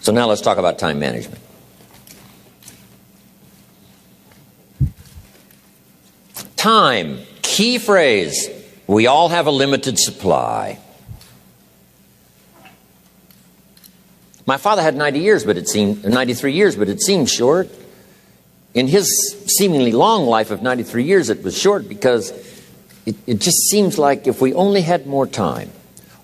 So now let's talk about time management. Time, key phrase. We all have a limited supply. My father had 93 years, but it seemed short. In his seemingly long life of 93 years, it was short because it just seems like if we only had more time.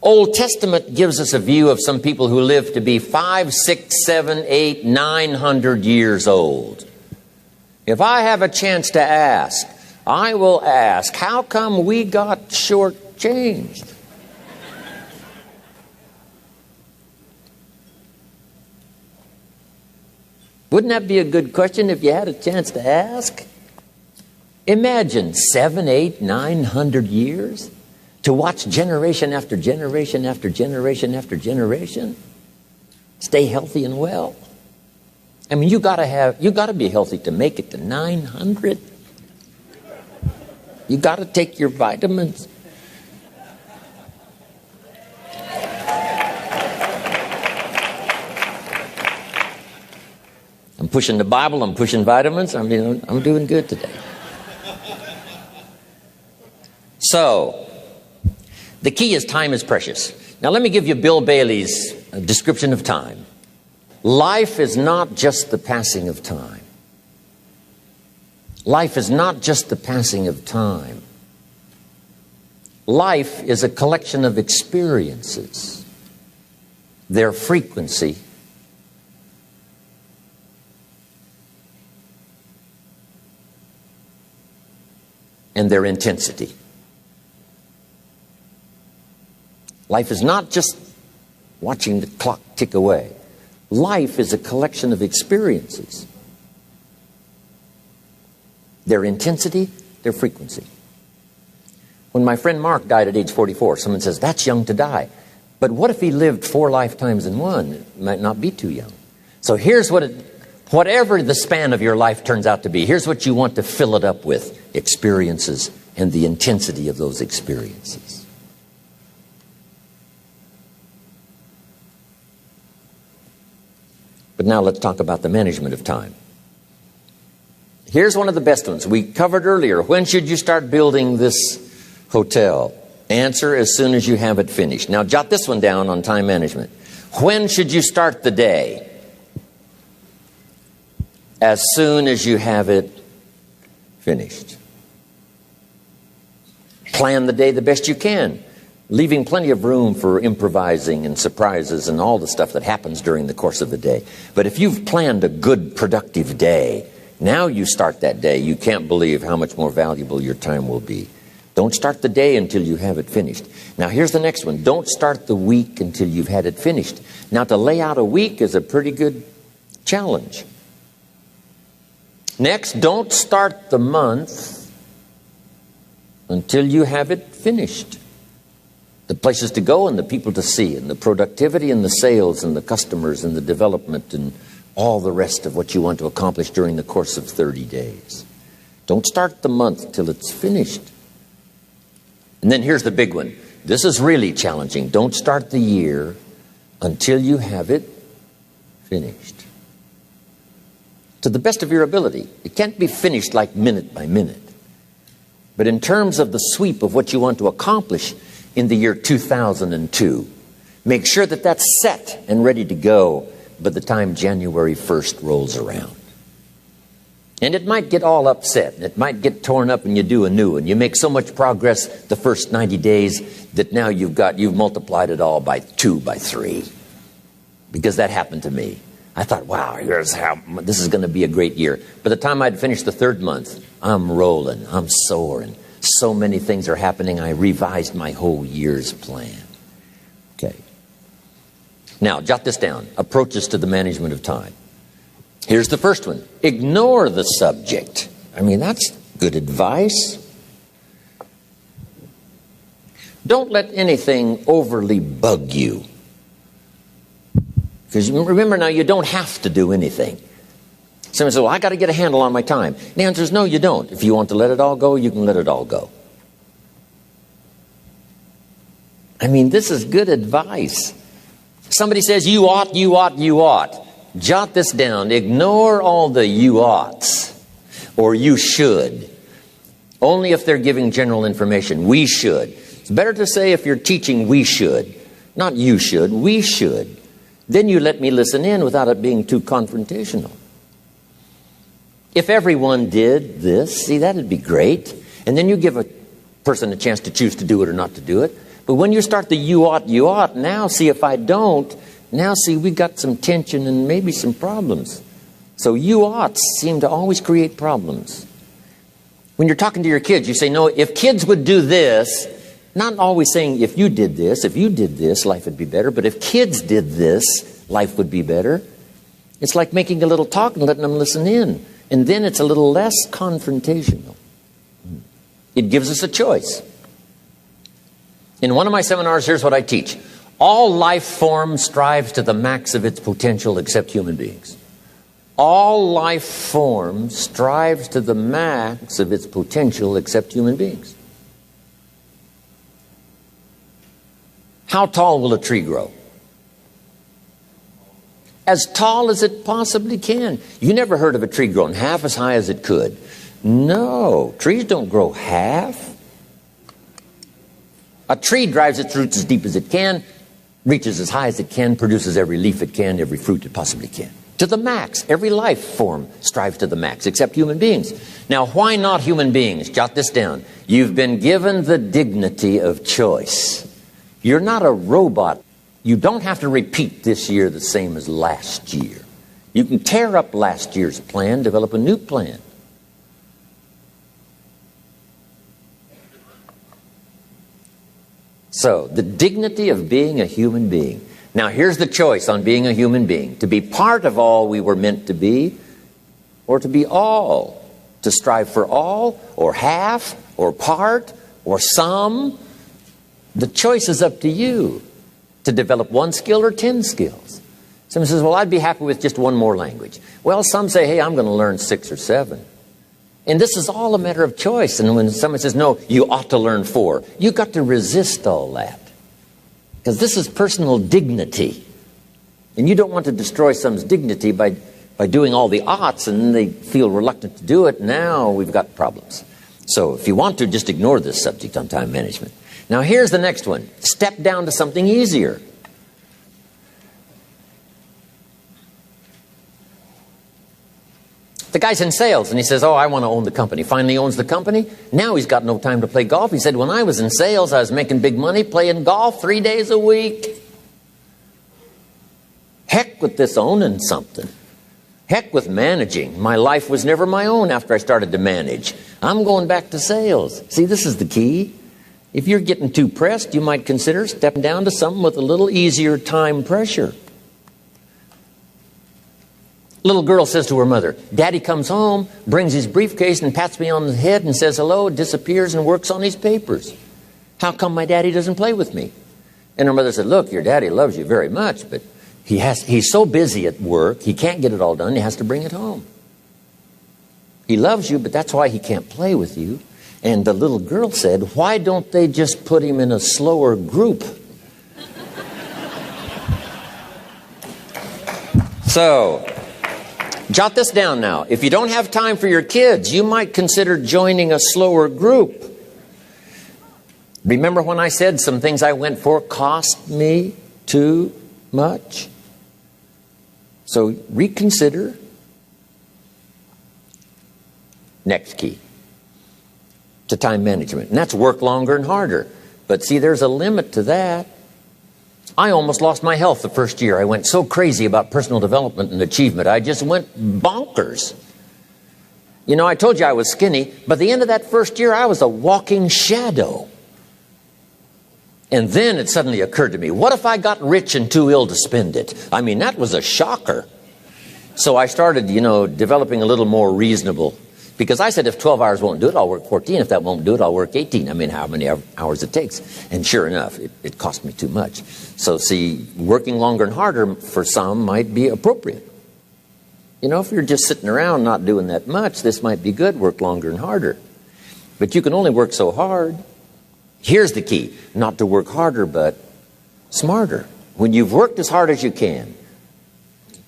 Old Testament gives us a view of some people who lived to be 500, 600, 700, 800, 900 years old. If I have a chance to ask, I will ask, how come we got shortchanged? Wouldn't that be a good question if you had a chance to ask? Imagine 700, 800, 900 years to watch generation after generation after generation after generation stay healthy and well. I mean, you got to be healthy to make it to 900. You got to take your vitamins. I'm pushing the Bible, I'm pushing vitamins. I'm doing good today. So, the key is time is precious. Now let me give you Bill Bailey's description of time. Life is not just the passing of time. Life is not just the passing of time. Life is a collection of experiences, their frequency, and their intensity. Life is not just watching the clock tick away. Life is a collection of experiences, their intensity, their frequency. When my friend Mark died at age 44, someone says, that's young to die. But what if he lived 4 lifetimes in one? It might not be too young. So here's whatever the span of your life turns out to be, here's what you want to fill it up with: experiences and the intensity of those experiences. But now let's talk about the management of time. Here's one of the best ones. We covered earlier. When should you start building this hotel? Answer: as soon as you have it finished. Now jot this one down on time management. When should you start the day? As soon as you have it finished. Plan the day the best you can, leaving plenty of room for improvising and surprises and all the stuff that happens during the course of the day. But if you've planned a good, productive day, now you start that day, you can't believe how much more valuable your time will be. Don't start the day until you have it finished. Now here's the next one. Don't start the week until you've had it finished. Now to lay out a week is a pretty good challenge. Next, don't start the month until you have it finished. The places to go and the people to see and the productivity and the sales and the customers and the development and all the rest of what you want to accomplish during the course of 30 days. Don't start the month till it's finished. And then here's the big one. This is really challenging. Don't start the year until you have it finished. To the best of your ability. It can't be finished like minute by minute. But in terms of the sweep of what you want to accomplish in the year 2002, make sure that that's set and ready to go by the time January 1st rolls around. And it might get all upset. It might get torn up and you do a new one. You make so much progress the first 90 days that now you've multiplied it all by 2, by 3. Because that happened to me. I thought, wow, this is going to be a great year. By the time I'd finished the 3rd month, I'm rolling, I'm soaring. So many things are happening, I revised my whole year's plan. Okay. Now, jot this down. Approaches to the management of time. Here's the first one. Ignore the subject. I mean, that's good advice. Don't let anything overly bug you. Because remember now, you don't have to do anything. Someone says, well, I got to get a handle on my time. The answer is no, you don't. If you want to let it all go, you can let it all go. I mean, this is good advice. Somebody says, you ought, you ought, you ought. Jot this down. Ignore all the you oughts or you should. Only if they're giving general information. We should. It's better to say if you're teaching, we should. Not you should, we should. Then you let me listen in without it being too confrontational. If everyone did this, see, that'd be great. And then you give a person a chance to choose to do it or not to do it. But when you start the you ought, now see if I don't, now see we've got some tension and maybe some problems. So you oughts seem to always create problems. When you're talking to your kids, you say, no, if kids would do this, not always saying if you did this, life would be better. But if kids did this, life would be better. It's like making a little talk and letting them listen in. And then it's a little less confrontational. It gives us a choice. In one of my seminars, here's what I teach. All life form strives to the max of its potential except human beings. All life form strives to the max of its potential except human beings. How tall will a tree grow? As tall as it possibly can. You never heard of a tree growing half as high as it could. No, trees don't grow half. A tree drives its roots as deep as it can, reaches as high as it can, produces every leaf it can, every fruit it possibly can. To the max. Every life form strives to the max, except human beings. Now, why not human beings? Jot this down. You've been given the dignity of choice. You're not a robot. You don't have to repeat this year the same as last year. You can tear up last year's plan, develop a new plan. So, the dignity of being a human being. Now, here's the choice on being a human being. To be part of all we were meant to be, or to be all. To strive for all, or half, or part, or some. The choice is up to you. To develop one skill or 10 skills. Someone says, well, I'd be happy with just one more language. Well, some say, hey, I'm going to learn 6 or 7. And this is all a matter of choice. And when someone says, no, you ought to learn 4, you've got to resist all that. Because this is personal dignity. And you don't want to destroy someone's dignity by doing all the oughts, and then they feel reluctant to do it. Now we've got problems. So if you want to, just ignore this subject on time management. Now here's the next one. Step down to something easier. The guy's in sales and he says, oh, I want to own the company. Finally owns the company. Now he's got no time to play golf. He said, when I was in sales, I was making big money playing golf 3 days a week. Heck with this owning something. Heck with managing. My life was never my own after I started to manage. I'm going back to sales. See, this is the key. If you're getting too pressed, you might consider stepping down to something with a little easier time pressure. Little girl says to her mother, Daddy comes home, brings his briefcase and pats me on the head and says hello, disappears and works on his papers. How come my daddy doesn't play with me? And her mother said, look, your daddy loves you very much, but he's so busy at work, he can't get it all done, he has to bring it home. He loves you, but that's why he can't play with you. And the little girl said, why don't they just put him in a slower group? So, jot this down now. If you don't have time for your kids, you might consider joining a slower group. Remember when I said some things I went for cost me too much? So, reconsider. Next key to time management. And that's work longer and harder. But see, there's a limit to that. I almost lost my health the first year. I went so crazy about personal development and achievement. I just went bonkers. You know, I told you I was skinny. By the end of that first year, I was a walking shadow. And then it suddenly occurred to me, what if I got rich and too ill to spend it? I mean, that was a shocker. So I started, developing a little more reasonable. Because I said, if 12 hours won't do it, I'll work 14. If that won't do it, I'll work 18. I mean, how many hours it takes. And sure enough, it cost me too much. So see, working longer and harder for some might be appropriate. If you're just sitting around not doing that much, this might be good, work longer and harder. But you can only work so hard. Here's the key, not to work harder, but smarter. when you've worked as hard as you can,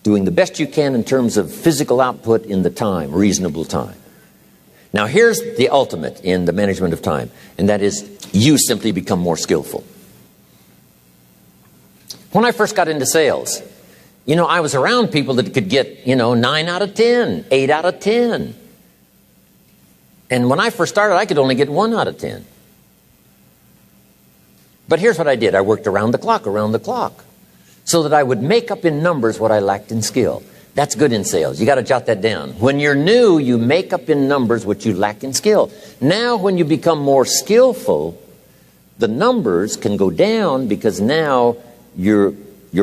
doing the best you can in terms of physical output in the time, reasonable time. Now here's the ultimate in the management of time, and that is you simply become more skillful. When I first got into sales, I was around people that could get, 9 out of 10, 8 out of 10. And when I first started, I could only get 1 out of 10. But here's what I did. I worked around the clock, so that I would make up in numbers what I lacked in skill. That's good in sales. You got to jot that down. When you're new, you make up in numbers what you lack in skill. Now, when you become more skillful, the numbers can go down because now your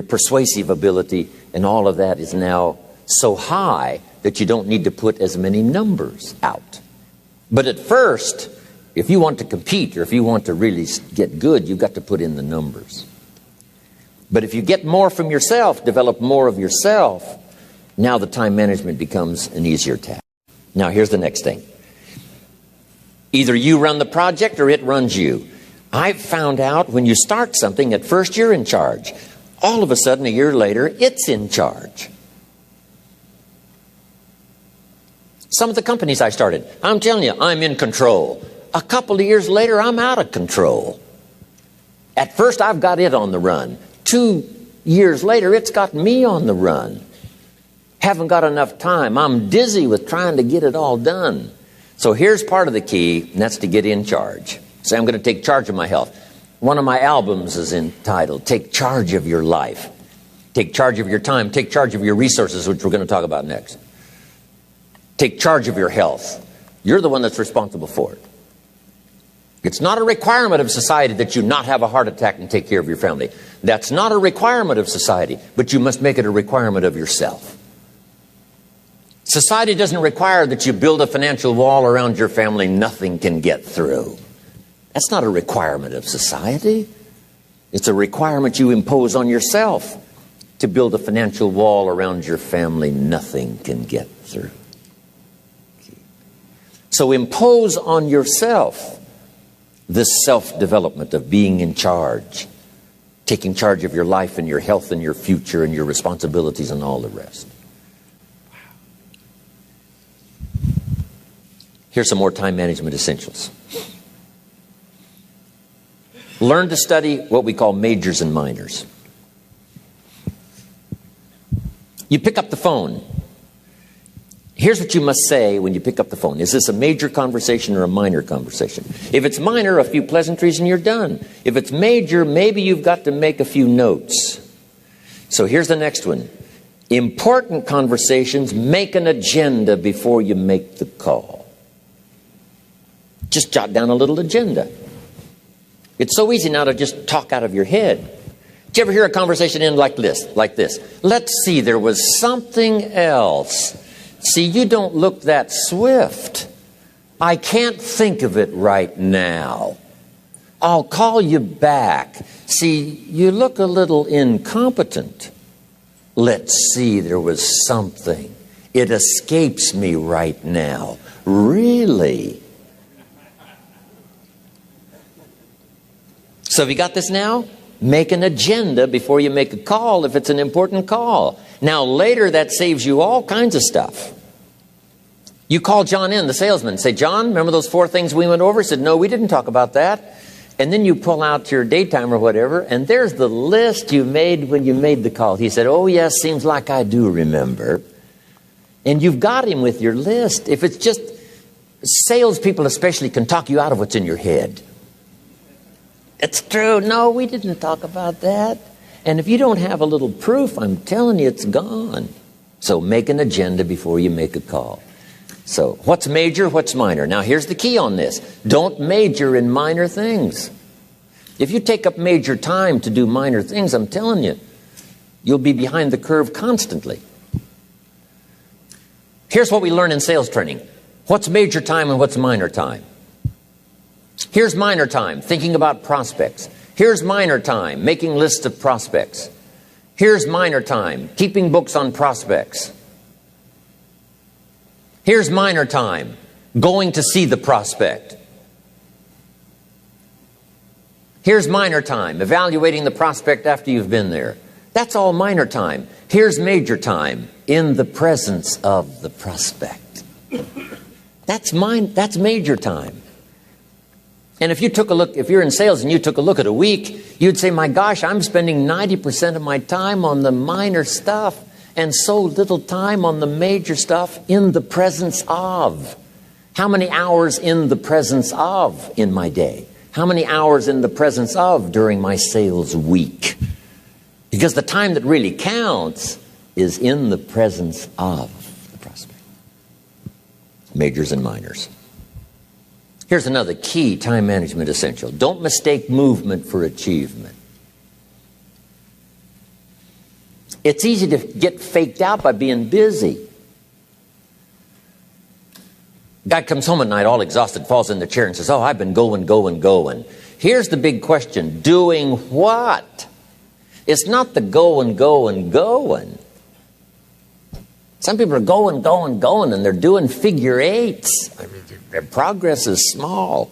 persuasive ability and all of that is now so high that you don't need to put as many numbers out. But at first, if you want to compete or if you want to really get good, you've got to put in the numbers. But if you get more from yourself, develop more of yourself, now the time management becomes an easier task. Now here's the next thing. Either you run the project or it runs you. I've found out when you start something, at first you're in charge. All of a sudden, a year later, it's in charge. Some of the companies I started, I'm telling you, I'm in control. A couple of years later, I'm out of control. At first, I've got it on the run. 2 years later, it's got me on the run. Haven't got enough time. I'm dizzy with trying to get it all done. So here's part of the key, and that's to get in charge. Say, I'm going to take charge of my health. One of my albums is entitled, Take Charge of Your Life. Take charge of your time. Take charge of your resources, which we're going to talk about next. Take charge of your health. You're the one that's responsible for it. It's not a requirement of society that you not have a heart attack and take care of your family. That's not a requirement of society, but you must make it a requirement of yourself. Society doesn't require that you build a financial wall around your family nothing can get through. That's not a requirement of society. It's a requirement you impose on yourself to build a financial wall around your family nothing can get through. So impose on yourself this self-development of being in charge, taking charge of your life and your health and your future and your responsibilities and all the rest. Here's some more time management essentials. Learn to study what we call majors and minors. You pick up the phone. Here's what you must say when you pick up the phone. Is this a major conversation or a minor conversation? If it's minor, a few pleasantries and you're done. If it's major, maybe you've got to make a few notes. So here's the next one. Important conversations, make an agenda before you make the call. Just jot down a little agenda. It's so easy now to just talk out of your head. Did you ever hear a conversation end like this? Let's see, there was something else. See, you don't look that swift. I can't think of it right now. I'll call you back. See, you look a little incompetent. Let's see, there was something. It escapes me right now. Really? So have you got this now? Make an agenda before you make a call if it's an important call. Now later that saves you all kinds of stuff. You call John in, the salesman, say, John, remember those 4 things we went over? He said, no, we didn't talk about that. And then you pull out your daytime or whatever, and there's the list you made when you made the call. He said, oh yes, seems like I do remember. And you've got him with your list. If it's just, salespeople especially can talk you out of what's in your head. It's true. No, we didn't talk about that. And if you don't have a little proof, I'm telling you, it's gone. So make an agenda before you make a call. So what's major, what's minor? Now here's the key on this. Don't major in minor things. If you take up major time to do minor things, I'm telling you, you'll be behind the curve constantly. Here's what we learn in sales training. What's major time and what's minor time? Here's minor time, thinking about prospects. Here's minor time, making lists of prospects. Here's minor time, keeping books on prospects. Here's minor time, going to see the prospect. Here's minor time, evaluating the prospect after you've been there. That's all minor time. Here's major time, in the presence of the prospect. That's major time. And if you took a look, if you're in sales and you took a look at a week, you'd say, my gosh, I'm spending 90% of my time on the minor stuff and so little time on the major stuff in the presence of. How many hours in the presence of in my day? How many hours in the presence of during my sales week? Because the time that really counts is in the presence of the prospect. Majors and minors. Here's another key time management essential. Don't mistake movement for achievement. It's easy to get faked out by being busy. Guy comes home at night all exhausted, falls in the chair and says, oh, I've been going. Here's the big question. Doing what? It's not the going. Some people are going, and they're doing figure eights. I mean, their progress is small.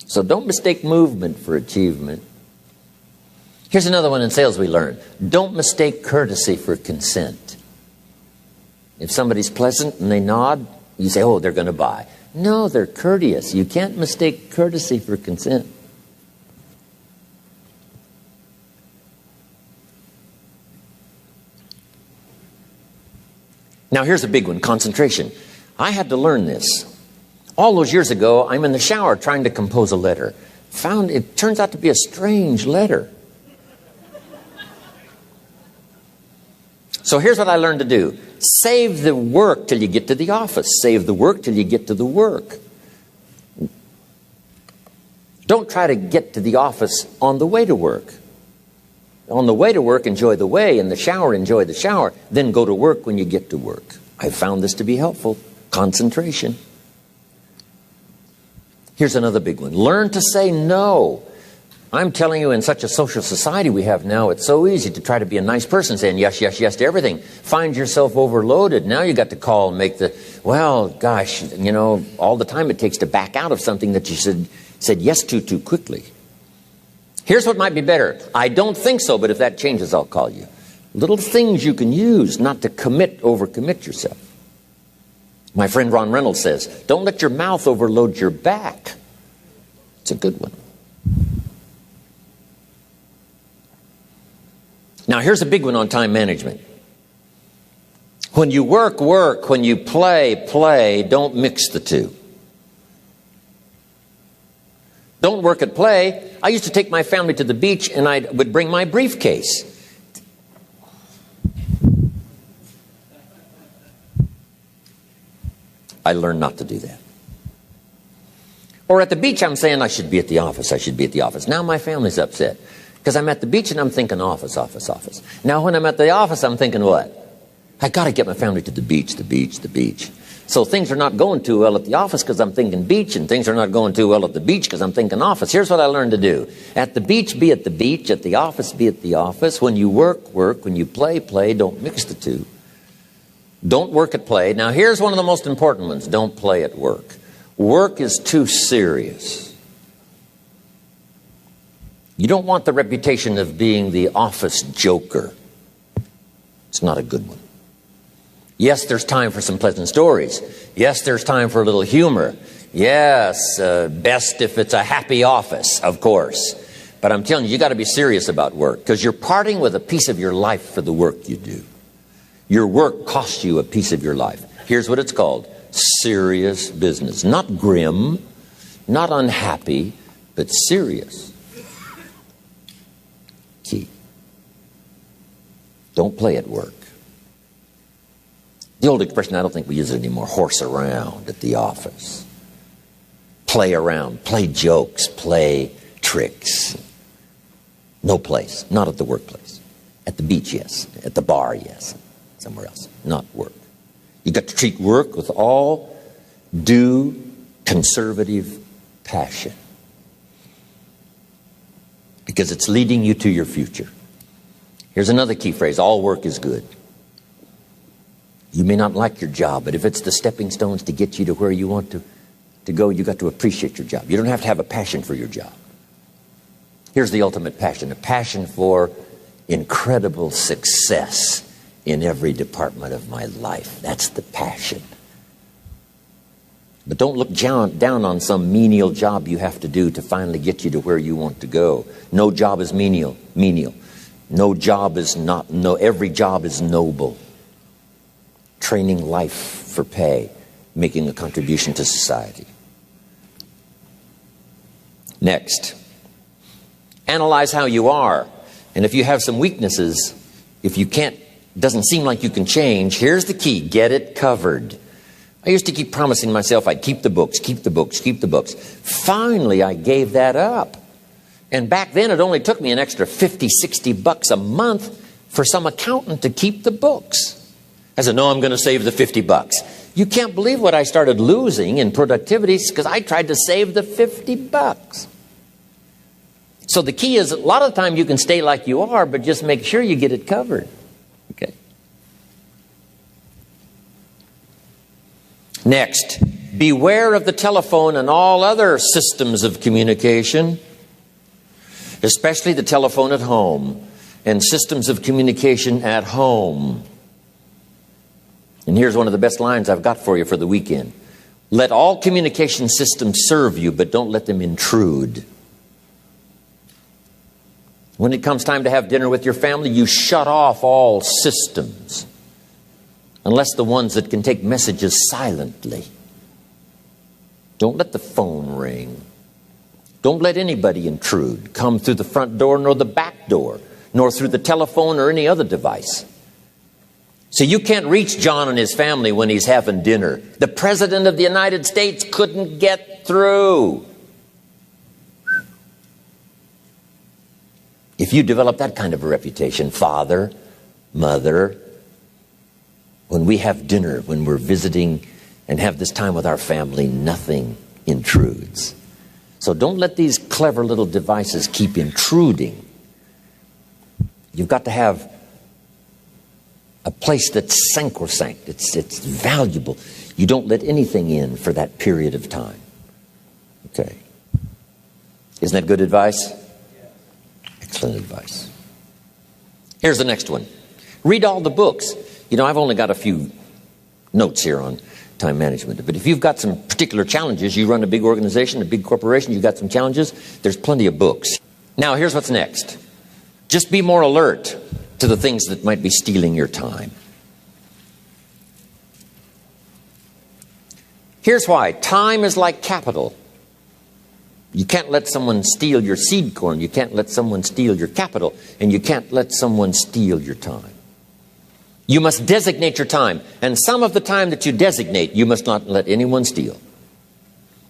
So don't mistake movement for achievement. Here's another one in sales we learned. Don't mistake courtesy for consent. If somebody's pleasant and they nod, you say, oh, they're going to buy. No, they're courteous. You can't mistake courtesy for consent. Now, here's a big one, concentration. I had to learn this. All those years ago, I'm in the shower trying to compose a letter. It turns out to be a strange letter. So here's what I learned to do. Save the work till you get to the office. Save the work till you get to the work. Don't try to get to the office on the way to work. On the way to work, enjoy the way. In the shower, enjoy the shower. Then go to work when you get to work. I found this to be helpful. Concentration. Here's another big one. Learn to say no. I'm telling you, in such a social society we have now, it's so easy to try to be a nice person, saying yes to everything. Find yourself overloaded. Now you got to call and make well, gosh, all the time it takes to back out of something that you said yes to too quickly. Here's what might be better. I don't think so, but if that changes, I'll call you. Little things you can use not to overcommit yourself. My friend Ron Reynolds says, don't let your mouth overload your back. It's a good one. Now, here's a big one on time management. When you work. When you play. Don't mix the two. Don't work at play. I used to take my family to the beach and I would bring my briefcase. I learned not to do that. Or at the beach, I'm saying I should be at the office. Now my family's upset. Because I'm at the beach and I'm thinking office. Now when I'm at the office, I'm thinking what? I got to get my family to the beach. So things are not going too well at the office because I'm thinking beach, and things are not going too well at the beach because I'm thinking office. Here's what I learned to do. At the beach, be at the beach. At the office, be at the office. When you work. When you play. Don't mix the two. Don't work at play. Now here's one of the most important ones. Don't play at work. Work is too serious. You don't want the reputation of being the office joker. It's not a good one. Yes, there's time for some pleasant stories. Yes, there's time for a little humor. Yes, best if it's a happy office, of course. But I'm telling you, you got to be serious about work because you're parting with a piece of your life for the work you do. Your work costs you a piece of your life. Here's what it's called. Serious business. Not grim, not unhappy, but serious. Key. Don't play at work. The old expression, I don't think we use it anymore, horse around at the office. Play around, play jokes, play tricks. No place, not at the workplace. At the beach, yes. At the bar, yes. Somewhere else, not work. You got to treat work with all due conservative passion. Because it's leading you to your future. Here's another key phrase. All work is good. You may not like your job, but if it's the stepping stones to get you to where you want to, to go, you got to appreciate your job. You don't have to have a passion for your job. Here's the ultimate passion, a passion for incredible success in every department of my life. That's the passion. But don't look down on some menial job you have to do to finally get you to where you want to go. No job is menial. No job is not, no, every job is noble. Training life for pay, making a contribution to society. Next, analyze how you are. And if you have some weaknesses, if you can't, doesn't seem like you can change, here's the key, get it covered. I used to keep promising myself I'd keep the books, keep the books, keep the books. Finally, I gave that up. And back then, it only took me an extra $50, $60 a month for some accountant to keep the books. I said, no, I'm going to save the $50. You can't believe what I started losing in productivity because I tried to save the $50. So the key is, a lot of the time you can stay like you are, but just make sure you get it covered. Okay. Next, beware of the telephone and all other systems of communication, especially the telephone at home and systems of communication at home. And here's one of the best lines I've got for you for the weekend. Let all communication systems serve you, but don't let them intrude. When it comes time to have dinner with your family, you shut off all systems, unless the ones that can take messages silently. Don't let the phone ring. Don't let anybody intrude, come through the front door nor the back door, nor through the telephone or any other device. So you can't reach John and his family when he's having dinner. The President of the United States couldn't get through. If you develop that kind of a reputation, father, mother, when we have dinner, when we're visiting and have this time with our family, nothing intrudes. So don't let these clever little devices keep intruding. You've got to have a place that's sacrosanct. It's valuable. You don't let anything in for that period of time. Okay. Isn't that good advice? Excellent advice. Here's the next one. Read all the books. You know, I've only got a few notes here on time management. But if you've got some particular challenges, you run a big organization, a big corporation, you've got some challenges, there's plenty of books. Now, here's what's next. Just be more alert to the things that might be stealing your time. Here's why. Time is like capital. You can't let someone steal your seed corn. You can't let someone steal your capital. And you can't let someone steal your time. You must designate your time. And some of the time that you designate, you must not let anyone steal.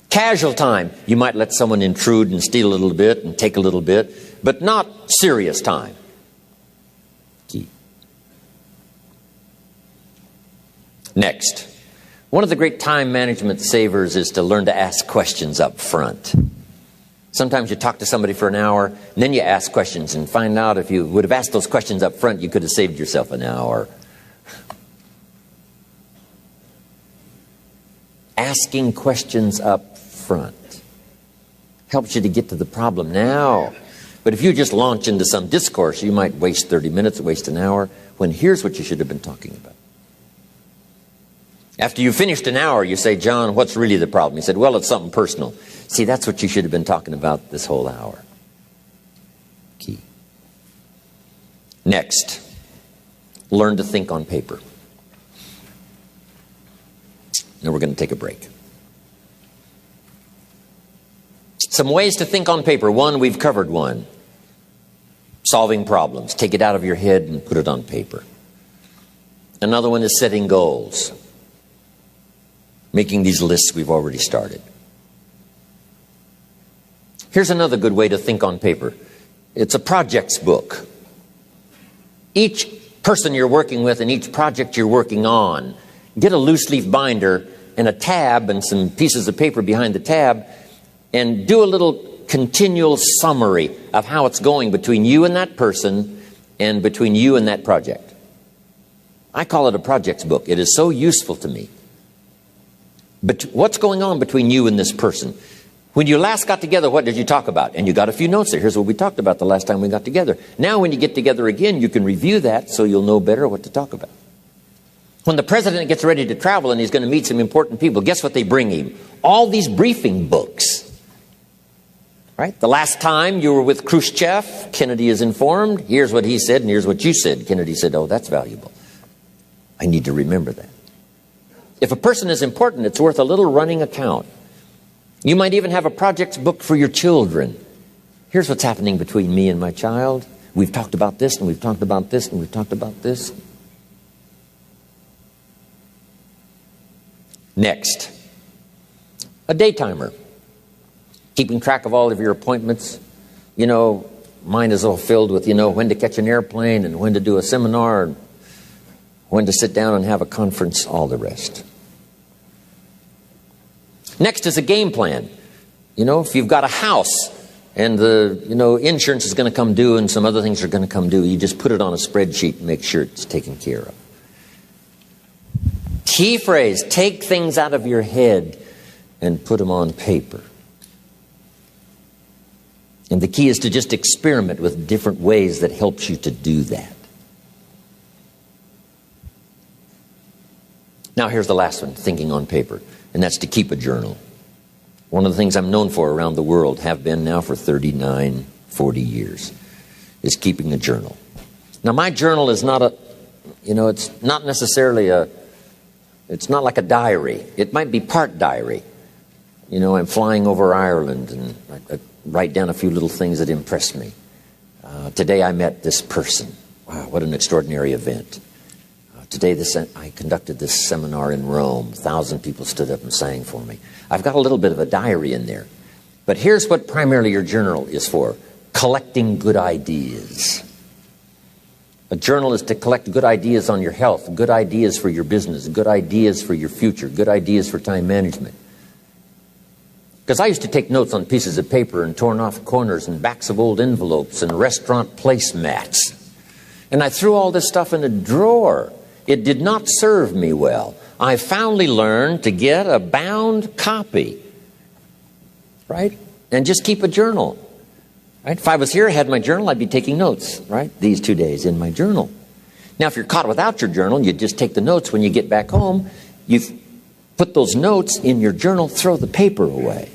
Casual time, you might let someone intrude and steal a little bit and take a little bit, but not serious time. Key. Next, one of the great time management savers is to learn to ask questions up front. Sometimes you talk to somebody for an hour, and then you ask questions and find out if you would have asked those questions up front, you could have saved yourself an hour. Asking questions up front helps you to get to the problem now. But if you just launch into some discourse, you might waste 30 minutes, waste an hour, when here's what you should have been talking about. After you finished an hour, you say, John, what's really the problem? He said, well, it's something personal. See, that's what you should have been talking about this whole hour. Key. Next, learn to think on paper. Now we're going to take a break. Some ways to think on paper. One, we've covered one. Solving problems. Take it out of your head and put it on paper. Another one is setting goals. Making these lists we've already started. Here's another good way to think on paper. It's a projects book. Each person you're working with and each project you're working on, get a loose leaf binder and a tab and some pieces of paper behind the tab and do a little continual summary of how it's going between you and that person and between you and that project. I call it a projects book. It is so useful to me. But what's going on between you and this person? When you last got together, what did you talk about? And you got a few notes there. Here's what we talked about the last time we got together. Now when you get together again, you can review that so you'll know better what to talk about. When the president gets ready to travel and he's going to meet some important people, guess what they bring him? All these briefing books. Right? The last time you were with Khrushchev, Kennedy is informed. Here's what he said and here's what you said. Kennedy said, oh, that's valuable. I need to remember that. If a person is important, it's worth a little running account. You might even have a project book for your children. Here's what's happening between me and my child. We've talked about this, and we've talked about this, and we've talked about this. Next, a day timer. Keeping track of all of your appointments. You know, mine is all filled with, when to catch an airplane, and when to do a seminar, and when to sit down and have a conference, all the rest. Next is a game plan. If you've got a house and the insurance is going to come due and some other things are going to come due, you just put it on a spreadsheet and make sure it's taken care of. Key phrase, take things out of your head and put them on paper. And the key is to just experiment with different ways that helps you to do that. Now here's the last one, thinking on paper. And that's to keep a journal. One of the things I'm known for around the world, have been now for 39, 40 years, is keeping a journal. Now my journal is not it's not necessarily it's not like a diary. It might be part diary. I'm flying over Ireland and I write down a few little things that impress me. Today I met this person. Wow, what an extraordinary event. Today I conducted this seminar in Rome. 1,000 people stood up and sang for me. I've got a little bit of a diary in there. But here's what primarily your journal is for. Collecting good ideas. A journal is to collect good ideas on your health, good ideas for your business, good ideas for your future, good ideas for time management. Because I used to take notes on pieces of paper and torn off corners and backs of old envelopes and restaurant placemats. And I threw all this stuff in a drawer. It did not serve me well. I finally learned to get a bound copy, right? And just keep a journal, right? If I was here, I had my journal, I'd be taking notes, right? These 2 days in my journal. Now, if you're caught without your journal, you just take the notes. When you get back home, you put those notes in your journal, throw the paper away.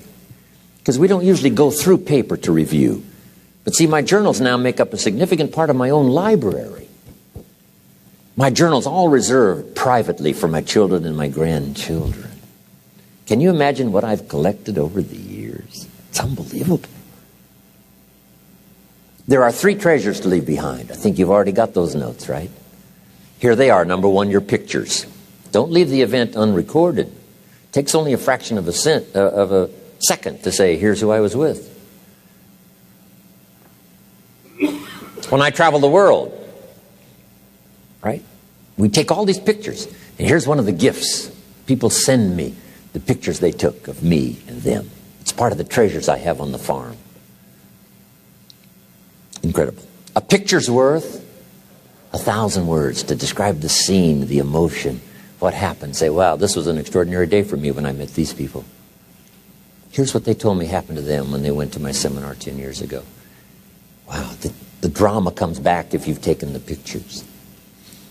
Because we don't usually go through paper to review. But see, my journals now make up a significant part of my own library. My journal's all reserved privately for my children and my grandchildren. Can you imagine what I've collected over the years? It's unbelievable. There are 3 treasures to leave behind. I think you've already got those notes, right? Here they are. Number 1, your pictures. Don't leave the event unrecorded. It takes only a fraction of a second to say, here's who I was with. When I travel the world, right? We take all these pictures. And here's one of the gifts. People send me the pictures they took of me and them. It's part of the treasures I have on the farm. Incredible. A picture's worth 1,000 words to describe the scene, the emotion, what happened. Say, wow, this was an extraordinary day for me when I met these people. Here's what they told me happened to them when they went to my seminar 10 years ago. Wow, the drama comes back if you've taken the pictures.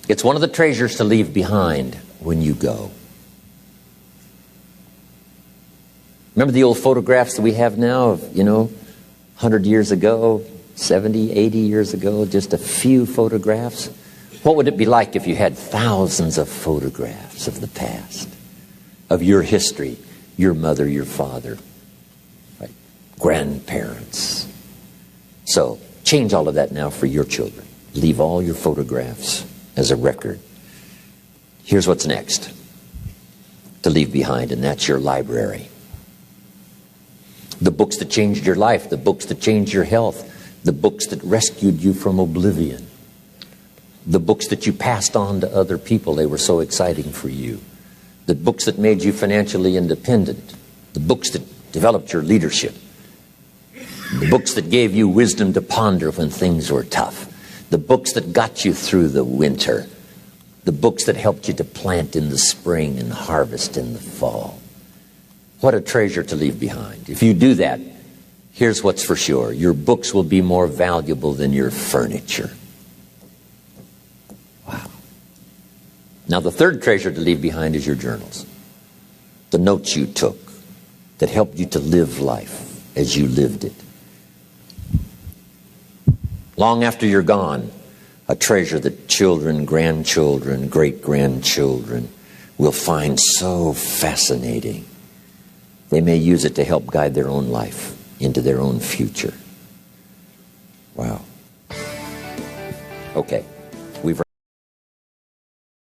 It's one of the treasures to leave behind when you go. Remember the old photographs that we have now of, 100 years ago, 70, 80 years ago, just a few photographs? What would it be like if you had thousands of photographs of the past, of your history, your mother, your father, right? Grandparents? So change all of that now for your children. Leave all your photographs as a record. Here's what's next to leave behind, and that's your library. The books that changed your life, the books that changed your health, the books that rescued you from oblivion, the books that you passed on to other people, they were so exciting for you, the books that made you financially independent, the books that developed your leadership, the books that gave you wisdom to ponder when things were tough, the books that got you through the winter, the books that helped you to plant in the spring and harvest in the fall. What a treasure to leave behind. If you do that, here's what's for sure. Your books will be more valuable than your furniture. Wow. Now, the third treasure to leave behind is your journals. The notes you took that helped you to live life as you lived it. Long after you're gone, a treasure that children, grandchildren, great-grandchildren will find so fascinating. They may use it to help guide their own life into their own future. Wow. Okay.